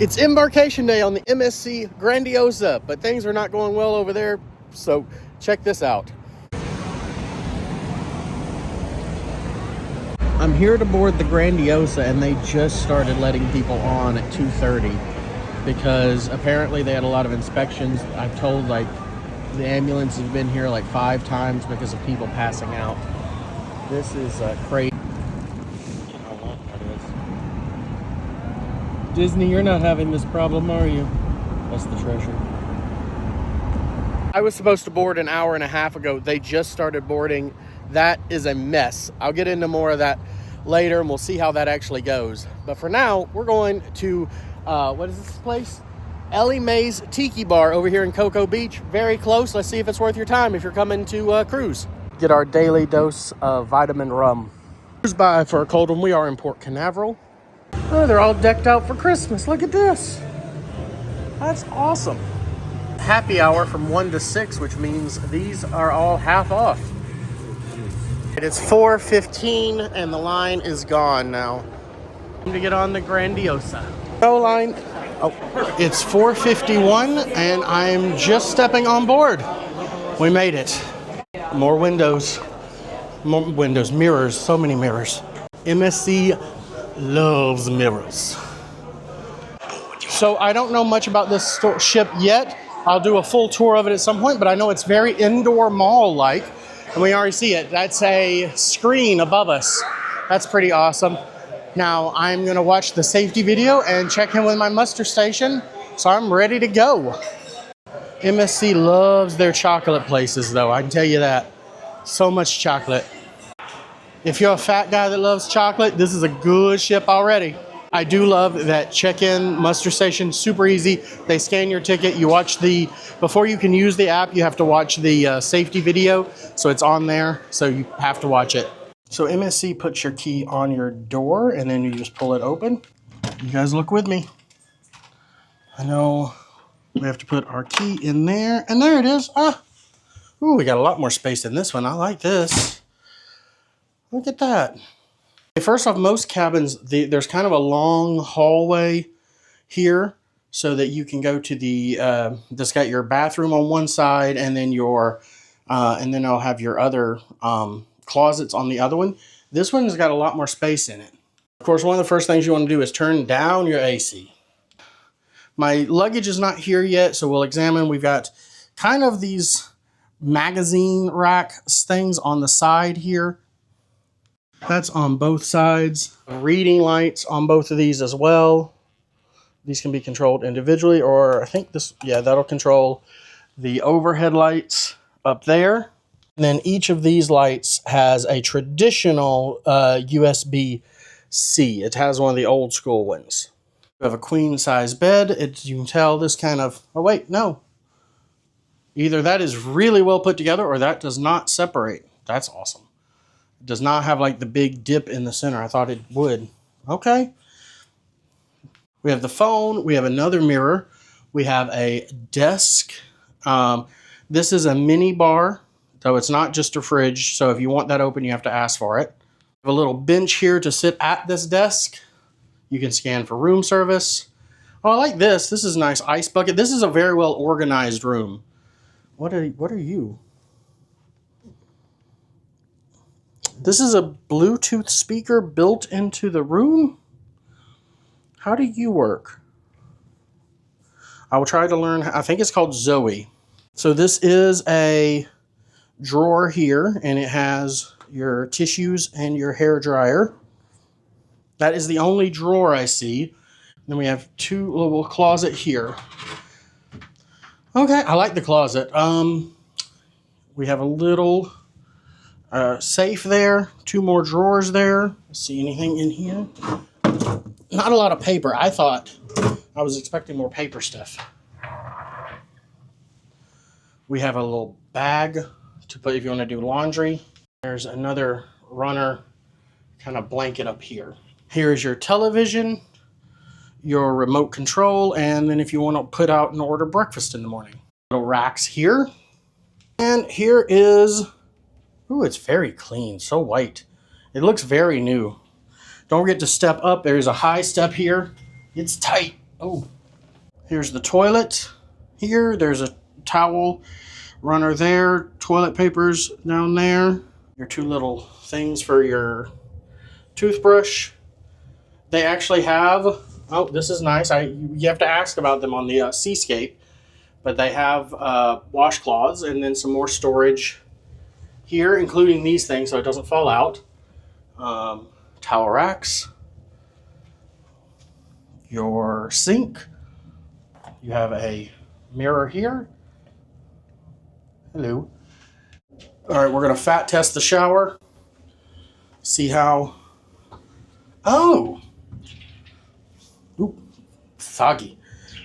It's embarkation day on the MSC Grandiosa, but things are not going well over there, so check this out. I'm here to board the Grandiosa, and they just started letting people on at 2:30 because apparently they had a lot of inspections. I've told, like, the ambulance has been here like 5 times because of people passing out. This is crazy. Disney, you're not having this problem, are you? That's the treasure. I was supposed to board an hour and a half ago. They just started boarding. That is a mess. I'll get into more of that later, and we'll see how that actually goes. But for now, we're going to, what is this place? Ellie Mae's Tiki Bar over here in Cocoa Beach. Very close. Let's see if it's worth your time if you're coming to cruise. Get our daily dose of vitamin rum. Cruise by for a cold one. We are in Port Canaveral. Oh, they're all decked out for Christmas. Look at this. That's awesome. Happy hour from 1 to 6, which means these are all half off. It's 4:15 and the line is gone now. Time to get on the Grandiosa. No line. Oh, it's 4:51 and I'm just stepping on board. We made it. More windows. More windows. Mirrors. So many mirrors. MSC loves mirrors. So I don't know much about this ship yet. I'll do a full tour of it at some point, but I know it's very indoor mall-like, and we already see it. That's a screen above us. That's pretty awesome. Now I'm gonna watch the safety video and check in with my muster station, so I'm ready to go. MSC loves their chocolate places, though, I can tell you that. So much chocolate. If you're a fat guy that loves chocolate, this is a good ship already. I do love that check-in muster station, super easy. They scan your ticket, you watch before you can use the app, you have to watch the safety video, so it's on there, so you have to watch it. So MSC puts your key on your door, and then you just pull it open. You guys look with me. I know we have to put our key in there, and there it is. Ooh, we got a lot more space in this one. I like this. Look at that. First off, most cabins, there's kind of a long hallway here so that you can go to that's got your bathroom on one side, and then and then I'll have your other closets on the other one. This one's got a lot more space in it. Of course, one of the first things you want to do is turn down your AC. My luggage is not here yet, so we'll examine. We've got kind of these magazine rack things on the side here. That's on both sides. Reading lights on both of these as well. These can be controlled individually, or I think that'll control the overhead lights up there. And then each of these lights has a traditional USB-C. It has one of the old school ones. We have a queen size bed. You can tell this kind of, oh wait, no. Either that is really well put together or that does not separate. That's awesome. Does not have like the big dip in the center. I thought it would. Okay. We have the phone. We have another mirror. We have a desk. This is a mini bar, so it's not just a fridge. So if you want that open, you have to ask for it. We have a little bench here to sit at this desk. You can scan for room service. Oh, I like this. This is a nice ice bucket. This is a very well organized room. What are you? This is a Bluetooth speaker built into the room? How do you work? I will try to learn. I think it's called Zoe. So this is a drawer here, and it has your tissues and your hair dryer. That is the only drawer I see. Then we have a little closet here. Okay, I like the closet. We have a little safe there, 2 more drawers there. See anything in here? Not a lot of paper. I was expecting more paper stuff. We have a little bag to put if you want to do laundry. There's another runner kind of blanket up here. Here's your television, your remote control, and then if you want to put out and order breakfast in the morning. Little racks here. And here is, ooh, it's very clean, so white. It looks very new. Don't forget to step up. There's a high step here. It's tight. Oh, here's the toilet here. There's a towel runner there, toilet papers down there. Your two little things for your toothbrush. They actually have, oh, this is nice. You have to ask about them on the Seascape, but they have washcloths and then some more storage here, including these things so it doesn't fall out. Towel racks. Your sink. You have a mirror here. Hello. All right, we're gonna fat test the shower. See how, oh, ooh, soggy.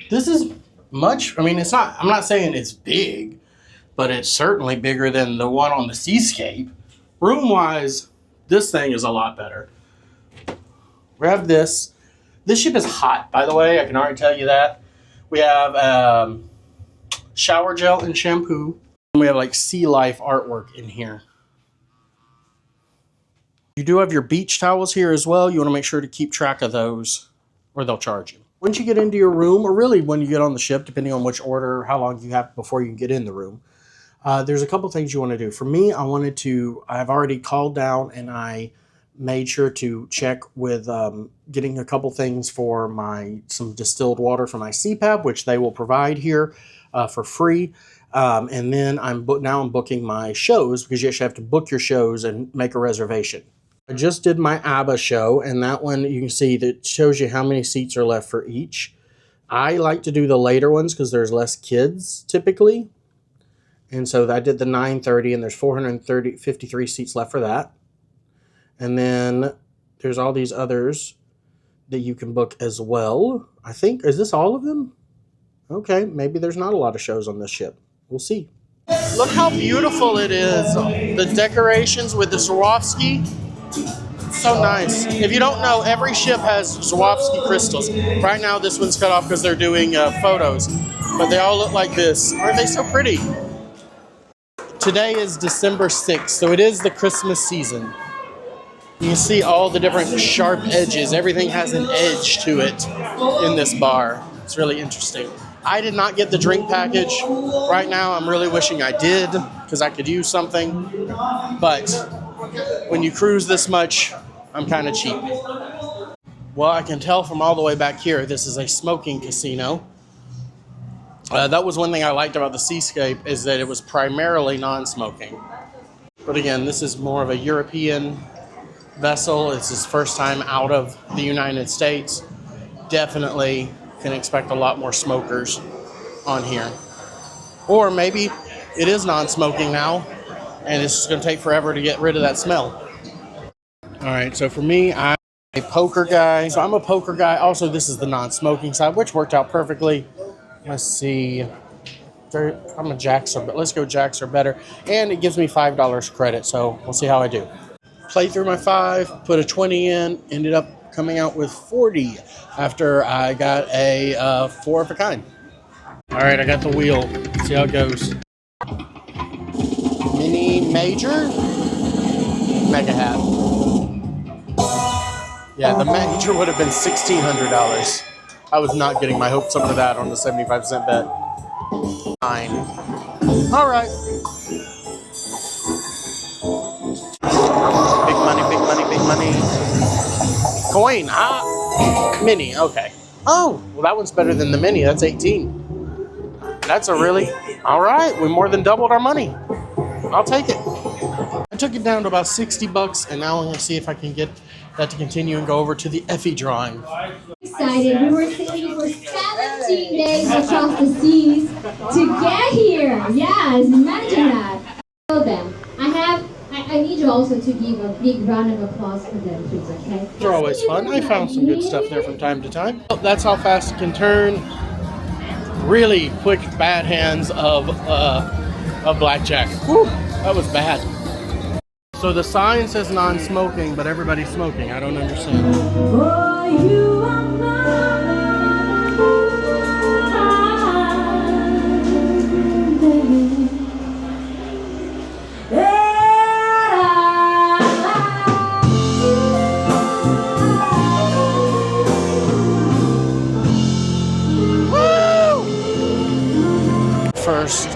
This is much, I mean, it's not, I'm not saying it's big, but it's certainly bigger than the one on the Seascape. Room-wise, this thing is a lot better. Grab this. This ship is hot, by the way. I can already tell you that. We have shower gel and shampoo. And we have like sea life artwork in here. You do have your beach towels here as well. You want to make sure to keep track of those or they'll charge you. Once you get into your room, or really when you get on the ship, depending on which order, how long you have before you can get in the room, there's a couple things you want to do. For me, I've already called down and I made sure to check with getting a couple things for some distilled water for my CPAP, which they will provide here for free. And then I'm booking my shows because you actually have to book your shows and make a reservation. I just did my ABBA show, and that one you can see that shows you how many seats are left for each. I like to do the later ones because there's less kids typically. And so I did the 9:30, and there's 453 seats left for that. And then there's all these others that you can book as well. I think, is this all of them? Okay, maybe there's not a lot of shows on this ship. We'll see. Look how beautiful it is. The decorations with the Swarovski. So nice. If you don't know, every ship has Swarovski crystals. Right now this one's cut off because they're doing photos. But they all look like this. Aren't they so pretty? Today is December 6th, so it is the Christmas season. You can see all the different sharp edges. Everything has an edge to it in this bar. It's really interesting. I did not get the drink package. Right now, I'm really wishing I did because I could use something. But when you cruise this much, I'm kind of cheap. Well, I can tell from all the way back here, this is a smoking casino. That was one thing I liked about the Seascape is that it was primarily non-smoking. But again, this is more of a European vessel. It's his first time out of the United States. Definitely can expect a lot more smokers on here. Or maybe it is non-smoking now and it's just going to take forever to get rid of that smell. All right, so for me, I'm a poker guy. So I'm a poker guy. Also, this is the non-smoking side, which worked out perfectly. Let's see. I'm a Jacks, but let's go Jacks are better. And it gives me $5 credit, so we'll see how I do. Played through my 5, put a 20 in, ended up coming out with 40 after I got a 4 of a kind. All right, I got the wheel. Let's see how it goes. Mini major, mega hat. Yeah, the major would have been $1,600. I was not getting my hopes up for that on the 75-cent bet. Fine. All right. Big money, big money, big money. Coin, mini, okay. Oh, well that one's better than the mini, that's 18. That's a really, all right, we more than doubled our money. I'll take it. I took it down to about 60 bucks and now I'm gonna see if I can get that to continue and go over to the Effie drawing. Excited, we were sailing for 17 days across the seas to get here. Yes, imagine that. Tell them, I need you also to give a big round of applause for them, please, okay? They're always fun. I found some good stuff there from time to time. That's how fast it can turn. Really quick bad hands of Blackjack. Whew, that was bad. So the sign says non-smoking, but everybody's smoking. I don't understand. For you are mine.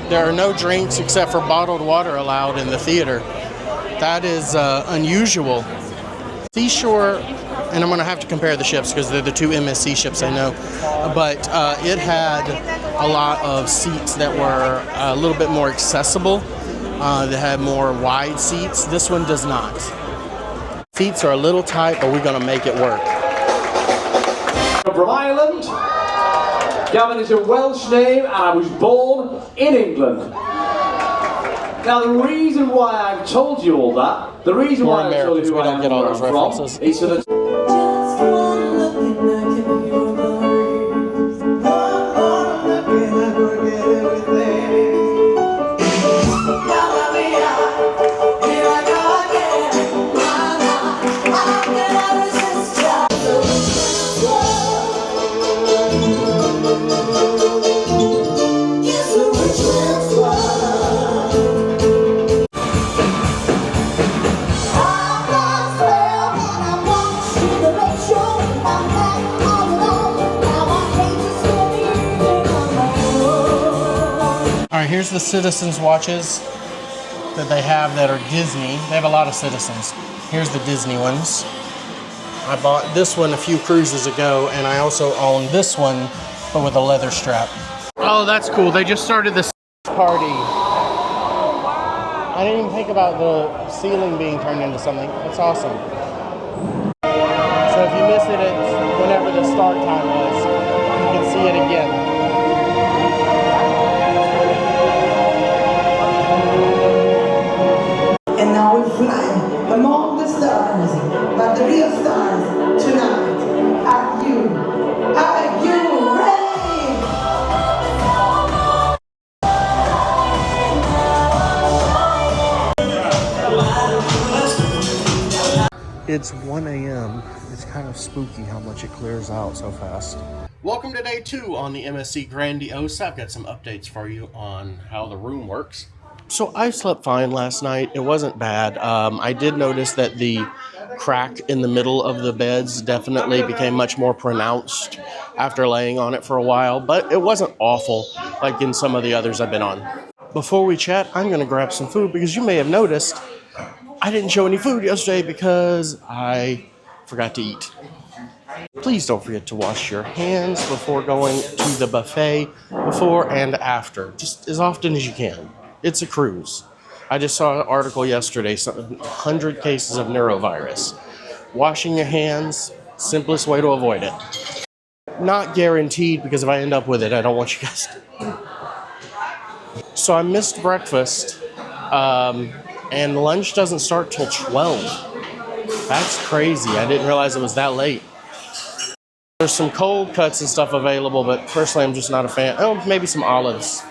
there are no drinks except for bottled water allowed in the theater. That is unusual. Seashore, and I'm going to have to compare the ships because they're the two MSC ships I know, but it had a lot of seats that were a little bit more accessible. They had more wide seats. This one does not. Seats are a little tight, but we're going to make it work. From Ireland. Gavin is a Welsh name and I was born in England. Now the reason why I've told you all that, the reason why I've told you who I am and where I'm from, is so that... Here's the Citizens watches that they have that are Disney. They have a lot of Citizens. Here's the Disney ones. I bought this one a few cruises ago, and I also own this one, but with a leather strap. Oh, that's cool. They just started this party. I didn't even think about the ceiling being turned into something. That's awesome. So if you miss it at whenever the start time was, you can see it again. And now we fly among the stars, but the real stars tonight are you. Are you ready? It's 1 a.m. It's kind of spooky how much it clears out so fast. Welcome to day 2 on the MSC Grandiosa. I've got some updates for you on how the room works. So I slept fine last night. It wasn't bad. I did notice that the crack in the middle of the beds definitely became much more pronounced after laying on it for a while, but it wasn't awful like in some of the others I've been on. Before we chat, I'm going to grab some food because you may have noticed I didn't show any food yesterday because I forgot to eat. Please don't forget to wash your hands before going to the buffet, before and after, just as often as you can. It's a cruise. I just saw an article yesterday, 100 cases of neurovirus. Washing your hands, simplest way to avoid it. Not guaranteed, because if I end up with it, I don't want you guys to. So I missed breakfast, and lunch doesn't start till 12. That's crazy. I didn't realize it was that late. There's some cold cuts and stuff available, but personally I'm just not a fan. Oh, maybe some olives.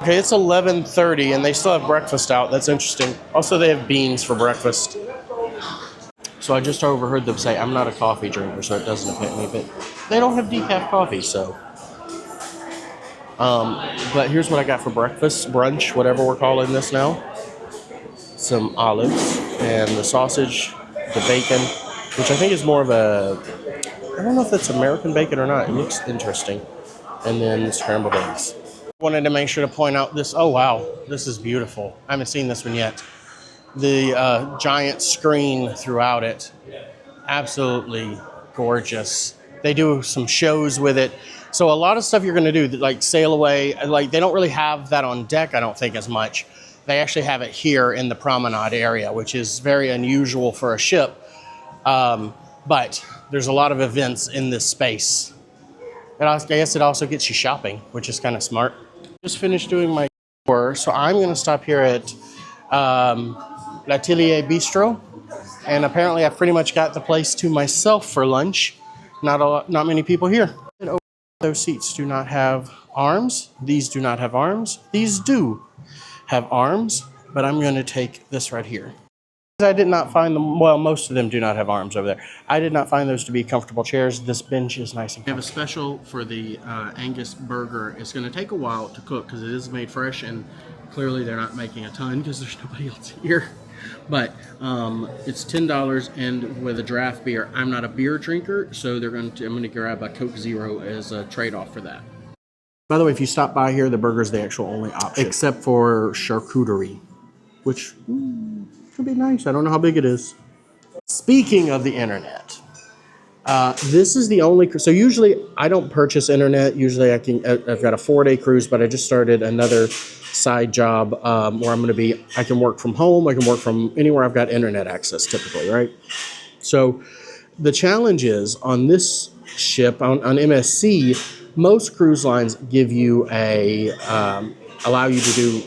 Okay, it's 11:30 and they still have breakfast out. That's interesting. Also, they have beans for breakfast. So I just overheard them say, I'm not a coffee drinker, so it doesn't affect me, but they don't have decaf coffee, so. But here's what I got for breakfast, brunch, whatever we're calling this now. Some olives and the sausage, the bacon, which I think is more of a, I don't know if that's American bacon or not. It looks interesting. And then scrambled eggs. Wanted to make sure to point out this. Oh wow, this is beautiful. I haven't seen this one yet. The giant screen throughout it, absolutely gorgeous. They do some shows with it, so a lot of stuff you're going to do, like sail away, like they don't really have that on deck, I don't think, as much. They actually have it here in the promenade area, which is very unusual for a ship, but there's a lot of events in this space. And I guess it also gets you shopping, which is kind of smart. Just finished doing my tour, so I'm going to stop here at L'Atelier Bistro, and apparently I've pretty much got the place to myself for lunch. Not many people here. Those seats do not have arms. These do not have arms. These do have arms, but I'm going to take this right here. I did not find them, well, most of them do not have arms over there. I did not find those to be comfortable chairs. This bench is nice and comfortable. We have a special for the Angus burger. It's going to take a while to cook because it is made fresh, and clearly they're not making a ton because there's nobody else here. But it's $10 and with a draft beer. I'm not a beer drinker, so I'm going to grab a Coke Zero as a trade-off for that. By the way, if you stop by here, the burger's the actual only option. Except for charcuterie, which could be nice. I don't know how big it is. Speaking of the internet, this is the only, so usually I don't purchase internet. Usually I've got a 4-day cruise, but I just started another side job where I can work from home. I can work from anywhere I've got internet access typically, right? So the challenge is on this ship, on MSC, most cruise lines give you allow you to do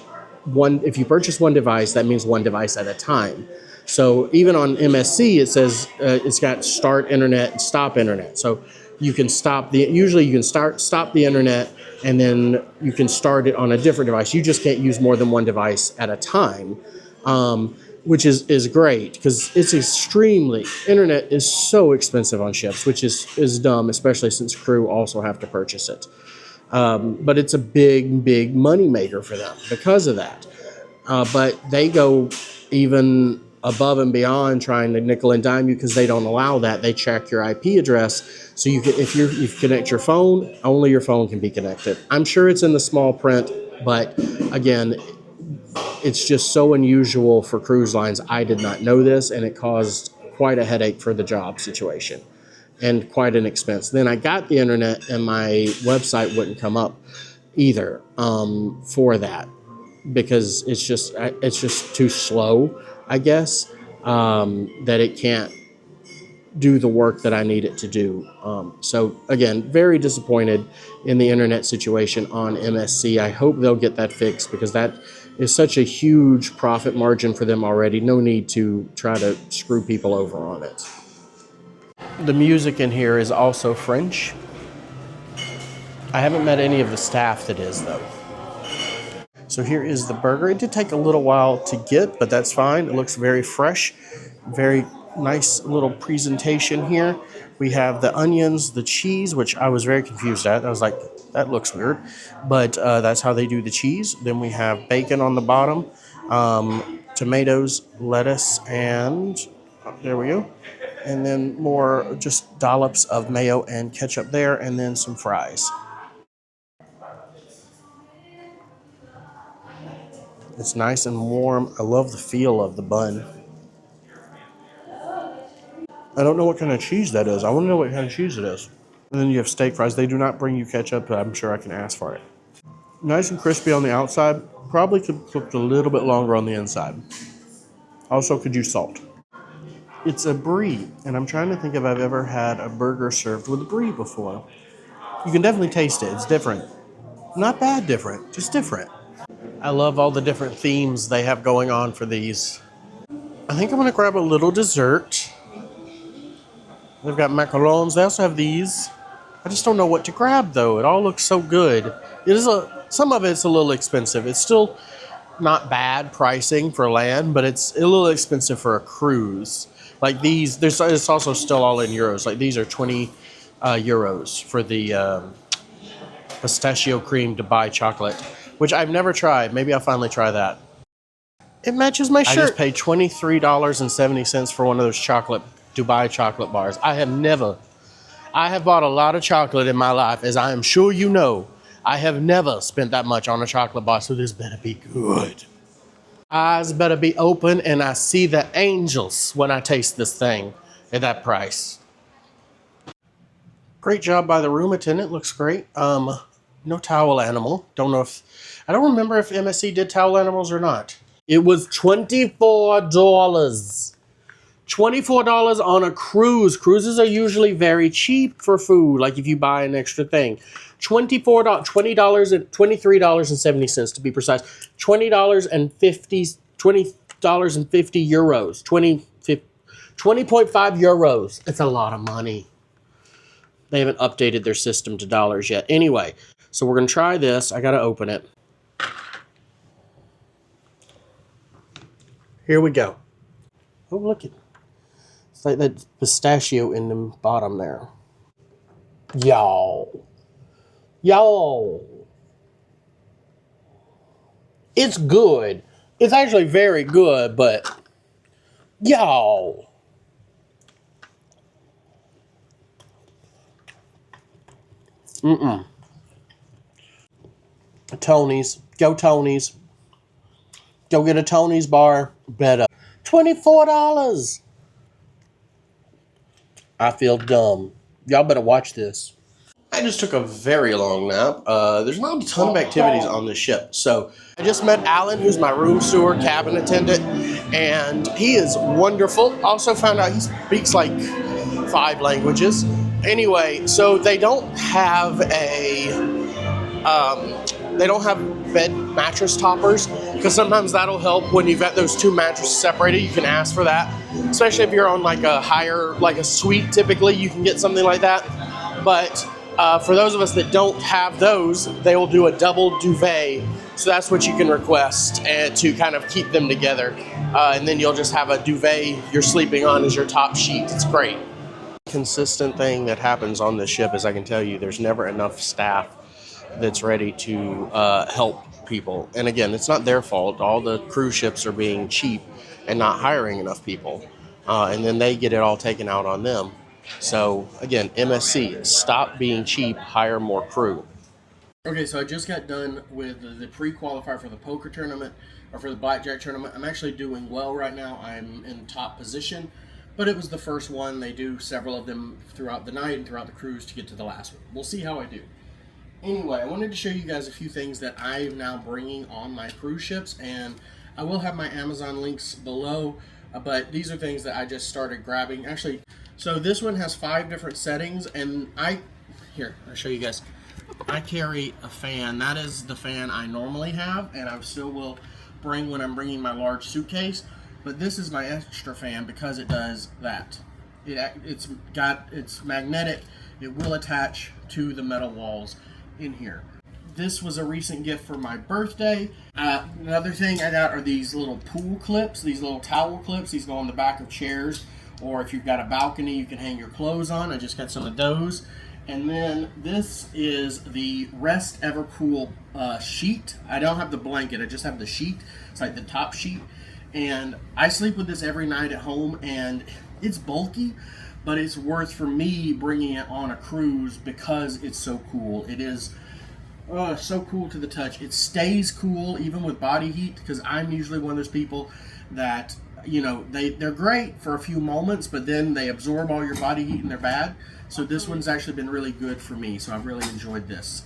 one, if you purchase one device, that means one device at a time. So even on MSC, it says it's got start internet and stop internet. So you can usually you can stop the internet, and then you can start it on a different device. You just can't use more than one device at a time. Which is great because internet is so expensive on ships, which is dumb, especially since crew also have to purchase it. But it's a big money maker for them because of that. But they go even above and beyond trying to nickel and dime you because they don't allow that. They check your IP address. So if you connect your phone, only your phone can be connected. I'm sure it's in the small print, but again, it's just so unusual for cruise lines. I did not know this, and it caused quite a headache for the job situation and quite an expense. Then I got the internet, and my website wouldn't come up either for that because it's just too slow, I guess, that it can't do the work that I need it to do. So again, very disappointed in the internet situation on MSC. I hope they'll get that fixed because that is such a huge profit margin for them already. No need to try to screw people over on it. The music in here is also French. I haven't met any of the staff that is, though. So here is the burger. It did take a little while to get, but that's fine. It looks very fresh, very nice little presentation here. We have the onions, the cheese, which I was very confused at. I was like, that looks weird, but that's how they do the cheese. Then we have bacon on the bottom, tomatoes, lettuce, and there we go. And then more just dollops of mayo and ketchup there, and then some fries. It's nice and warm. I love the feel of the bun. I don't know what kind of cheese that is. I want to know what kind of cheese it is. And then you have steak fries. They do not bring you ketchup, but I'm sure I can ask for it. Nice and crispy on the outside. Probably could cook a little bit longer on the inside. Also could use salt. It's a brie, and I'm trying to think if I've ever had a burger served with a brie before. You can definitely taste it. It's different. Not bad different, just different. I love all the different themes they have going on for these. I think I'm going to grab a little dessert. They've got macarons. They also have these. I just don't know what to grab, though. It all looks so good. Some of it's a little expensive. It's still not bad pricing for land, but it's a little expensive for a cruise. Like these, it's also still all in euros. Like these are 20 euros for the pistachio cream Dubai chocolate, which I've never tried. Maybe I'll finally try that. It matches my shirt. I just paid $23.70 for one of those Dubai chocolate bars. I have bought a lot of chocolate in my life, as I am sure you know. I have never spent that much on a chocolate bar, so this better be good. Eyes better be open, and I see the angels when I taste this thing at that price. Great job by the room attendant. Looks great. No towel animal. I don't remember if MSC did towel animals or not. It was $24. $24 on a cruise. Cruises are usually very cheap for food, like if you buy an extra thing. $23.70 to be precise. $20.50 euros. 20.5 euros. It's a lot of money. They haven't updated their system to dollars yet. Anyway, so we're going to try this. I got to open it. Here we go. Oh, look at it. It's like that pistachio in the bottom there. Y'all. It's good. It's actually very good, but y'all. Tony's. Go Tony's. Go get a Tony's bar. Better. $24. I feel dumb. Y'all better watch this. I just took a very long nap. There's not a ton of activities on this ship. So I just met Alan, who's my room steward, cabin attendant, and he is wonderful. Also found out he speaks like 5 languages. Anyway, so they don't have bed mattress toppers, because sometimes that'll help when you've got those 2 mattresses separated. You can ask for that, especially if you're on like a higher, like a suite. Typically you can get something like that, but for those of us that don't have those, they will do a double duvet. So that's what you can request, and to kind of keep them together, and then you'll just have a duvet you're sleeping on as your top sheet. It's great. Consistent thing that happens on this ship is, I can tell you, there's never enough staff that's ready to help people. And again, it's not their fault. All the cruise ships are being cheap and not hiring enough people, and then they get it all taken out on them. So again, MSC, stop being cheap, hire more crew. Okay, so I just got done with the pre-qualifier for the poker tournament, or for the blackjack tournament. I'm actually doing well right now. I'm in top position, but it was the first one. They do several of them throughout the night and throughout the cruise to get to the last one. We'll see how I do. Anyway, I wanted to show you guys a few things that I'm now bringing on my cruise ships, and I will have my Amazon links below, but these are things that I just started grabbing. Actually, so this one has 5 different settings, and I'll show you guys. I carry a fan. That is the fan I normally have, and I still will bring when I'm bringing my large suitcase, but this is my extra fan because it does that. It's magnetic. It will attach to the metal walls in here. This was a recent gift for my birthday. Another thing I got are these little pool clips, these little towel clips. These go on the back of chairs, or if you've got a balcony you can hang your clothes on. I just got some of those. And then this is the Rest Ever Cool sheet. I don't have the blanket, I just have the sheet. It's like the top sheet, and I sleep with this every night at home, and it's bulky, but it's worth for me bringing it on a cruise because it's so cool. It is so cool to the touch. It stays cool even with body heat, because I'm usually one of those people that, you know, they're great for a few moments, but then they absorb all your body heat and they're bad. So this one's actually been really good for me, so I've really enjoyed this.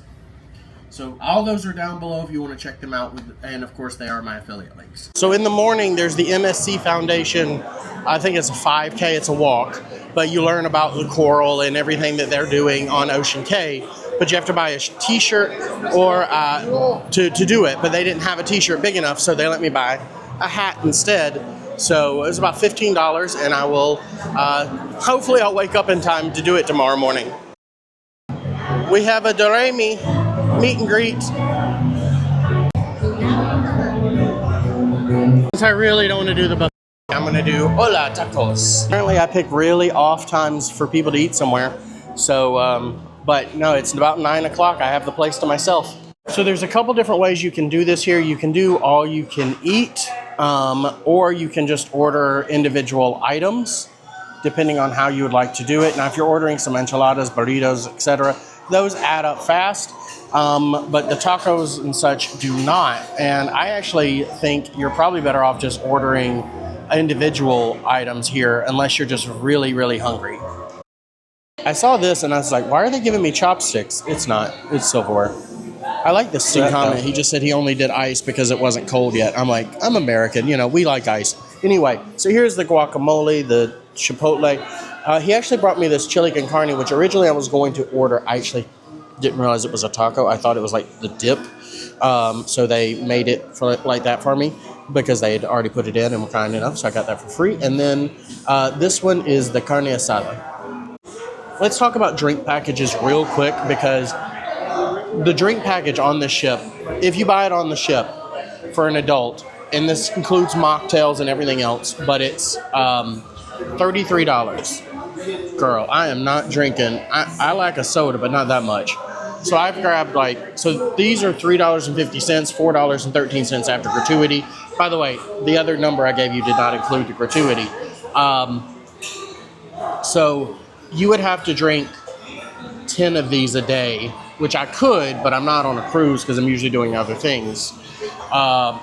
So all those are down below if you want to check them out, and of course they are my affiliate links. So in the morning there's the MSC Foundation. I think it's a 5K, it's a walk, but you learn about the coral and everything that they're doing on Ocean Cay, but you have to buy a t-shirt or to do it, but they didn't have a t-shirt big enough, so they let me buy a hat instead. So it was about $15, and I will, hopefully I'll wake up in time to do it tomorrow morning. We have a Doremi meet and greet. Since I really don't want to do the buffet, I'm going to do Hola tacos. Apparently I pick really off times for people to eat somewhere. So, but no, it's about 9 o'clock. I have the place to myself. So there's a couple different ways you can do this here. You can do all you can eat, or you can just order individual items, depending on how you would like to do it. Now, if you're ordering some enchiladas, burritos, etc., those add up fast, but the tacos and such do not. And I actually think you're probably better off just ordering individual items here, unless you're just really, really hungry. I saw this and I was like, why are they giving me chopsticks? It's not, it's silverware. I like this comment. He just said he only did ice because it wasn't cold yet. I'm like, I'm American, you know, we like ice. Anyway, so here's the guacamole, the chipotle. He actually brought me this chili con carne, which originally I was going to order. I actually didn't realize it was a taco. I thought it was like the dip. So they made it like that for me because they had already put it in and were kind enough. So I got that for free. And then this one is the carne asada. Let's talk about drink packages real quick, because the drink package on this ship, if you buy it on the ship for an adult, and this includes mocktails and everything else, but it's $33. Girl, I am not drinking. I like a soda, but not that much. So I've grabbed so these are $3.50, $4.13 after gratuity. By the way, the other number I gave you did not include the gratuity. So you would have to drink 10 of these a day which I could, but I'm not on a cruise because I'm usually doing other things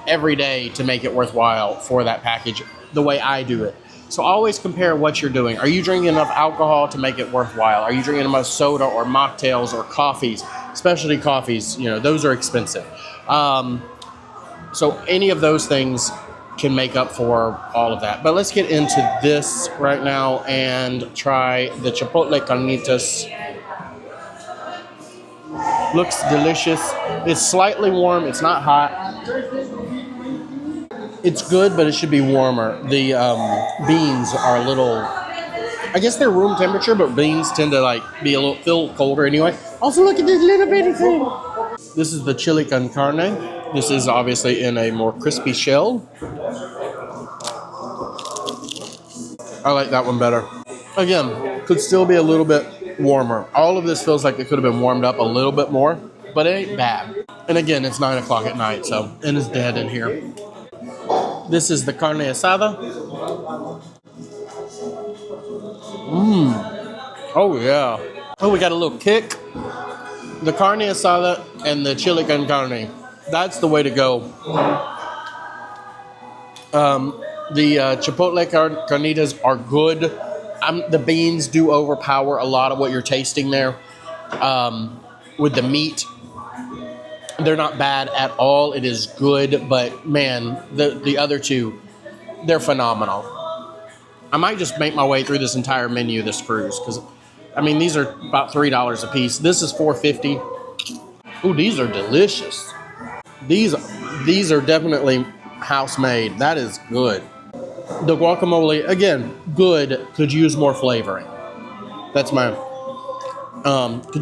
every day to make it worthwhile for that package the way I do it. So always compare what you're doing. Are you drinking enough alcohol to make it worthwhile? Are you drinking enough soda or mocktails or coffees? Specialty coffees, you know, those are expensive. So any of those things can make up for all of that. But let's get into this right now and try the chipotle carnitas. Looks delicious. It's slightly warm. It's not hot. It's good, but it should be warmer. The beans are a little, I guess they're room temperature, but beans tend to like be a little feel colder anyway. Also, look at this little bitty thing. This is the chili con carne. This is obviously in a more crispy shell. I like that one better. Again, could still be a little bit warmer. All of this feels like it could have been warmed up a little bit more, but it ain't bad. And again, it's 9 o'clock at night, so it is dead in here. This is the carne asada. Oh yeah. Oh, we got a little kick. The carne asada and the chili con carne. That's the way to go. The chipotle carnitas are good. The beans do overpower a lot of what you're tasting there. With the meat, they're not bad at all. It is good, but man, the other two, they're phenomenal. I might just make my way through this entire menu this cruise because, I mean, these are about $3 a piece. This is $4.50. Ooh, these are delicious. These are definitely house made. That is good. The guacamole, again, good. Could use more flavoring. That's my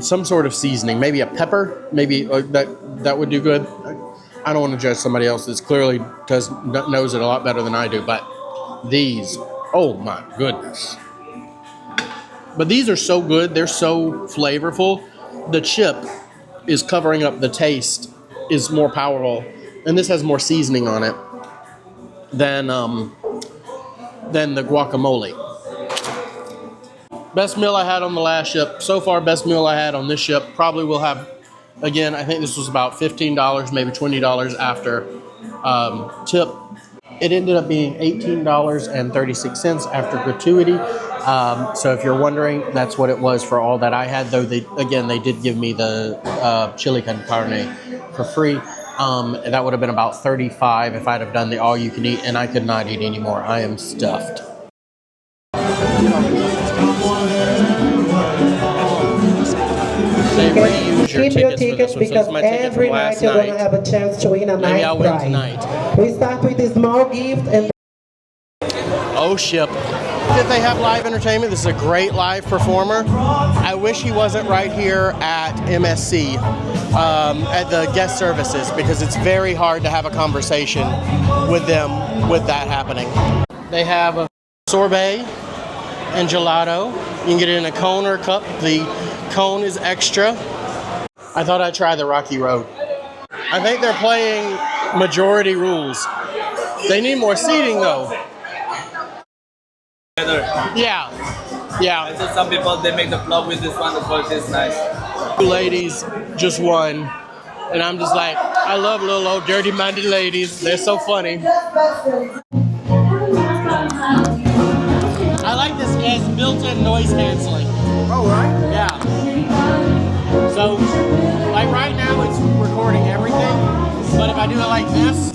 some sort of seasoning, maybe a pepper, maybe that would do good. I don't want to judge somebody else that clearly knows it a lot better than I do, but these, oh my goodness. But these are so good. They're so flavorful. The chip is covering up the taste, is more powerful, and this has more seasoning on it than the guacamole. Best meal I had on the last ship. So far, best meal I had on this ship. Probably will have, again, I think this was about $15, maybe $20 after tip. It ended up being $18.36 after gratuity. So if you're wondering, that's what it was for all that I had. Though they did give me the chili con carne for free. That would have been about $35 if I'd have done the all-you-can-eat, and I could not eat anymore. I am stuffed. Keep your tickets because every night you're going to have a chance to win a nice prize. We start with a small gift and... Oh, ship. Did they have live entertainment? This is a great live performer. I wish he wasn't right here at MSC, at the guest services, because it's very hard to have a conversation with them with that happening. They have a sorbet and gelato. You can get it in a cone or a cup. The cone is extra. I thought I'd try the Rocky Road. I think they're playing majority rules. They need more seating though. Yeah. I saw some people, they make the vlog with this one, the quality is nice. Two ladies just won. And I'm just like, I love little old dirty-minded ladies. They're so funny. I like this as built-in noise canceling. Oh, right? Yeah. So, like right now it's recording everything, but if I do it like this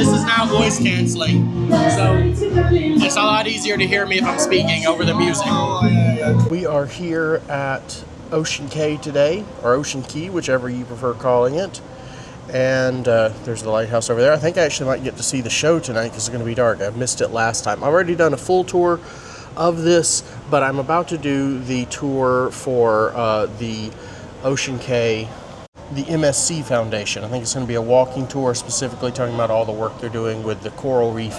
is now voice canceling. So, it's a lot easier to hear me if I'm speaking over the music. We are here at Ocean Cay today, or Ocean Cay, whichever you prefer calling it. And there's the lighthouse over there. I think I actually might get to see the show tonight because it's going to be dark. I missed it last time. I've already done a full tour of this, but I'm about to do the tour for the Ocean Cay, the MSC Foundation. I think it's going to be a walking tour specifically talking about all the work they're doing with the coral reef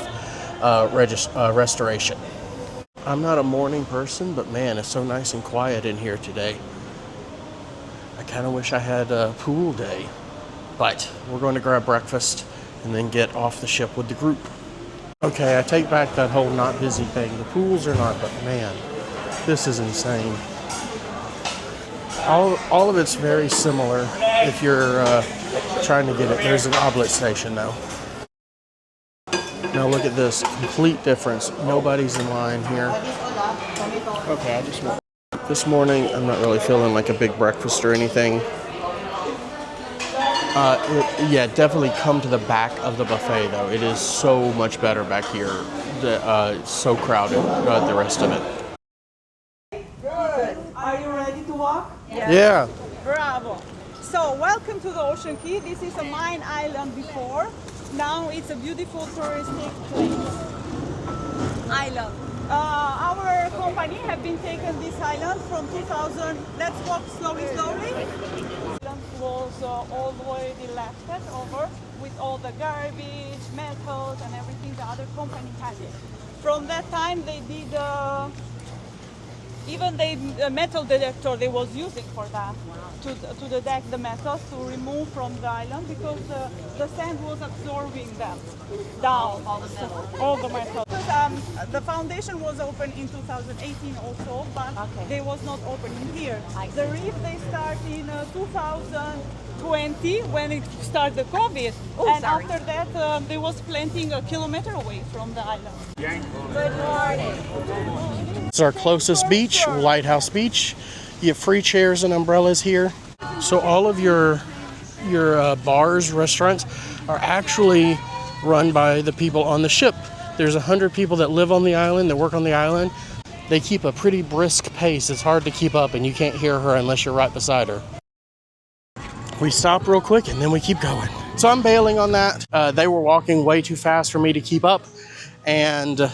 restoration. I'm not a morning person, but man, it's so nice and quiet in here today. I kind of wish I had a pool day. But we're going to grab breakfast and then get off the ship with the group. Okay, I take back that whole not busy thing. The pools are not, but man, this is insane. All of it's very similar if you're trying to get it. There's an omelet station though. Now look at this, complete difference. Nobody's in line here. Okay, I just want. This morning, I'm not really feeling like a big breakfast or anything. Yeah, definitely come to the back of the buffet though. It is so much better back here. It's so crowded, the rest of it. Good. Are you ready to walk? Yeah. Bravo. So, welcome to the Ocean Cay. This is a mine island before. Now it's a beautiful touristic place. Island. Our company have been taken this island from 2000. Let's walk slowly. Island was already left over with all the garbage, metals, and everything. The other company had it. From that time, they did. Even the metal detector they was using for that to detect the metals to remove from the island because the sand was absorbing them down all the metals. The foundation was open in 2018 also, but they was not opening here. The reef they start in 2020 when it started the COVID, and after that they was planting a kilometer away from the island. Good morning. It's our closest beach, Lighthouse Beach. You have free chairs and umbrellas here. So all of your bars, restaurants are actually run by the people on the ship. There's 100 people that live on the island, that work on the island. They keep a pretty brisk pace. It's hard to keep up and you can't hear her unless you're right beside her. We stop real quick and then we keep going. So I'm bailing on that. They were walking way too fast for me to keep up, and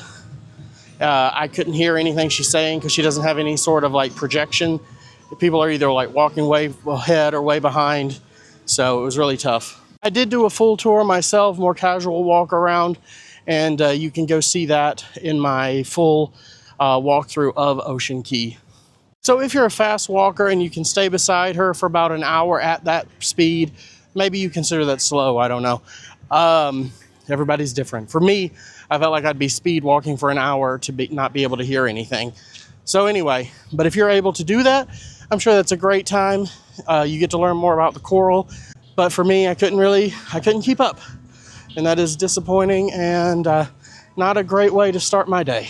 I couldn't hear anything she's saying because she doesn't have any sort of like projection. People are either like walking way ahead or way behind. So it was really tough. I did do a full tour myself, more casual walk around, and you can go see that in my full walkthrough of Ocean Cay. So if you're a fast walker and you can stay beside her for about an hour at that speed, maybe you consider that slow, I don't know. Everybody's different. For me, I felt like I'd be speed walking for an hour to not be able to hear anything. So anyway, but if you're able to do that, I'm sure that's a great time. You get to learn more about the coral. But for me, I couldn't keep up. And that is disappointing and not a great way to start my day.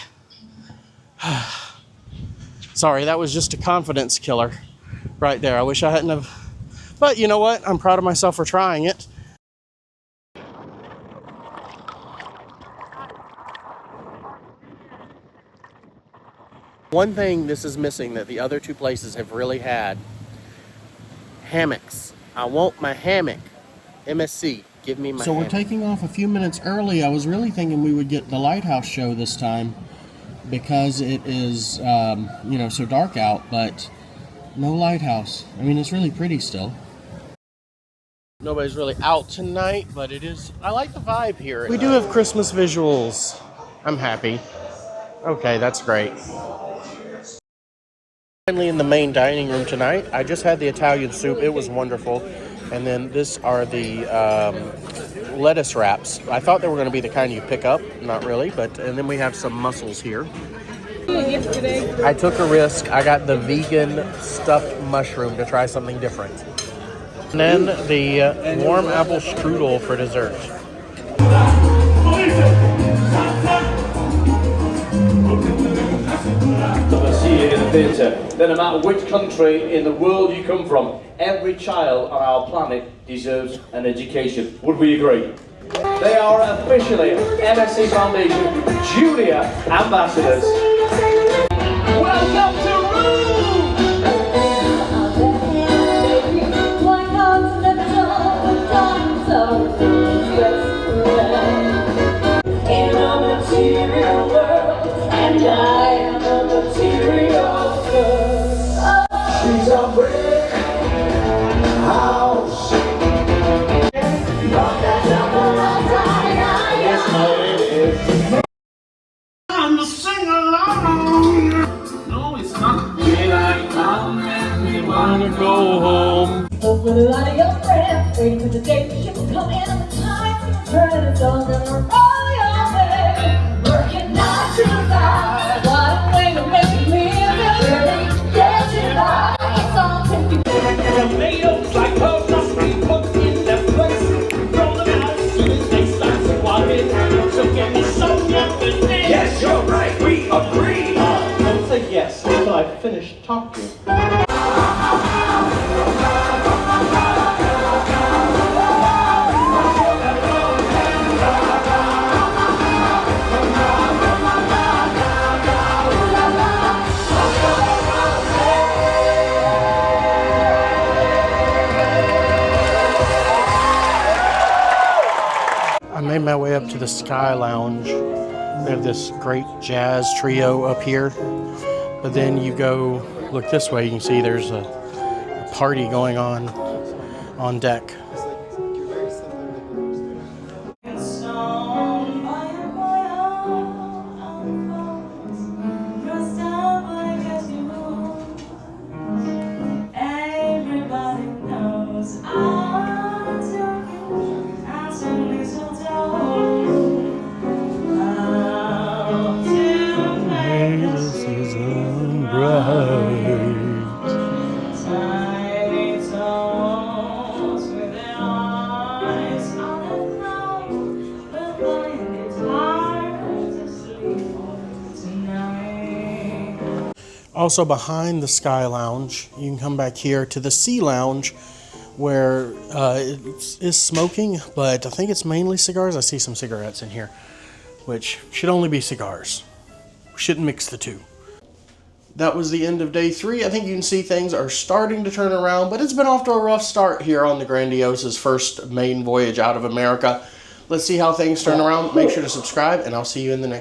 Sorry, that was just a confidence killer right there. I wish I hadn't have. But you know what? I'm proud of myself for trying it. One thing this is missing that the other two places have really had: hammocks. I want my hammock. MSC, give me my hammock. We're taking off a few minutes early. I was really thinking we would get the lighthouse show this time because it is, so dark out, but no lighthouse. I mean, it's really pretty still. Nobody's really out tonight, but it is, I like the vibe here. We do have Christmas visuals. I'm happy. Okay, that's great. Finally in the main dining room tonight. I just had the Italian soup. It was wonderful. And then this are the lettuce wraps. I thought they were going to be the kind you pick up. Not really, and then we have some mussels here. I took a risk. I got the vegan stuffed mushroom to try something different. And then the warm apple strudel for dessert. I see you in the theatre. Then no matter which country in the world you come from, every child on our planet deserves an education. Would we agree? They are officially MSC Foundation Junior Ambassadors. Welcome to Rome! In a material world, and I am a material girl. She's a brick house. Yes, no, it is. I'm the sing along. No, it's not. Daylight come and we wanna go home. Spoke with a lot of your friends, waiting for the day that you will come in on the time you turn it on and we're all your way. Working 9 to 5. What a way to make me feel really get you by. It's all to top gear. I made my way up to the Sky Lounge. They have this great jazz trio up here. But then you go look this way, you can see there's a party going on deck. Also behind the Sky Lounge, you can come back here to the Sea Lounge where it is smoking, but I think it's mainly cigars. I see some cigarettes in here, which should only be cigars. We shouldn't mix the two. That was the end of day 3. I think you can see things are starting to turn around, but it's been off to a rough start here on the Grandiosa's first maiden voyage out of America. Let's see how things turn around. Make sure to subscribe, and I'll see you in the next